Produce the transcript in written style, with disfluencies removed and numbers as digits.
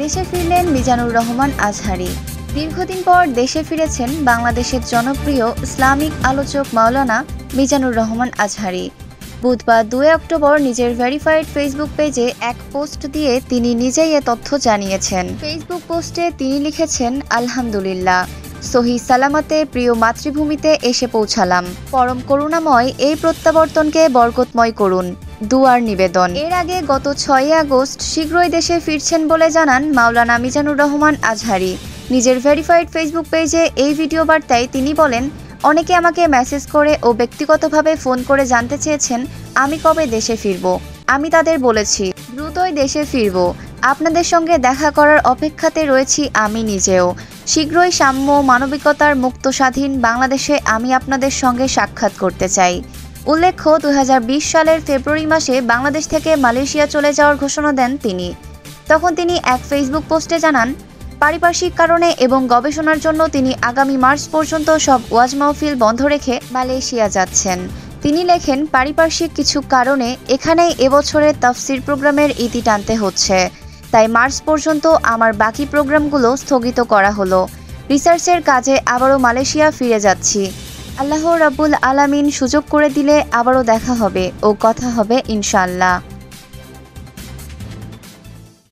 দেশে ফিরলেন মিজানুর রহমান আজহারী। দীর্ঘদিন পর দেশে ফিরেছেন বাংলাদেশের জনপ্রিয় ইসলামিক আলোচক মাওলানা মিজানুর রহমান আজহারী। বুধবার 2 অক্টোবর নিজের ভেরিফাইড ফেসবুক পেজে এক পোস্ট দিয়ে তিনি নিজেই এ তথ্য জানিয়েছেন। ফেসবুক পোস্টে তিনি লিখেছেন, আলহামদুলিল্লাহ, সহি সালামতে প্রিয় মাতৃভূমিতে এসে পৌঁছালাম। পরম করুণাময় এই প্রত্যাবর্তনকে বরকতময় করুন, দুয়ার নিবেদন। এর আগে গত 6 আগস্ট শীঘ্রই দেশে ফিরছেন বলে জানান মাওলানা মিজানুর রহমান আজহারী। নিজের ভেরিফাইড ফেসবুক পেজে এই ভিডিও বার্তায় তিনি বলেন, অনেকে আমাকে মেসেজ করে ও ব্যক্তিগতভাবে ফোন করে জানতে চেয়েছেন আমি কবে দেশে ফিরব। আমি তাদের বলেছি দ্রুতই দেশে ফিরব। আপনাদের সঙ্গে দেখা করার অপেক্ষাতে রয়েছি আমি নিজেও। শীঘ্রই সাম্য, মানবিকতার মুক্ত স্বাধীন বাংলাদেশে আমি আপনাদের সঙ্গে সাক্ষাৎ করতে চাই। উল্লেখ্য, 2020 সালের ফেব্রুয়ারি মাসে বাংলাদেশ থেকে মালয়েশিয়া চলে যাওয়ার ঘোষণা দেন তিনি। তখন তিনি এক ফেসবুক পোস্টে জানান, পারিপার্শ্বিক কারণে এবং গবেষণার জন্য তিনি আগামী মার্চ পর্যন্ত সব ওয়াজ মাহফিল বন্ধ রেখে মালয়েশিয়া যাচ্ছেন। তিনি লেখেন, পারিপার্শ্বিক কিছু কারণে এখানেই এবছরের তাফসির প্রোগ্রামের ইতি টানতে হচ্ছে, তাই মার্চ পর্যন্ত আমার বাকি প্রোগ্রামগুলো স্থগিত করা হলো। রিসার্চের কাজে আবারও মালয়েশিয়া ফিরে যাচ্ছি। আল্লাহ রাব্বুল আলামিন সুযোগ করে দিলে আবারও দেখা হবে ও কথা হবে ইনশাআল্লাহ।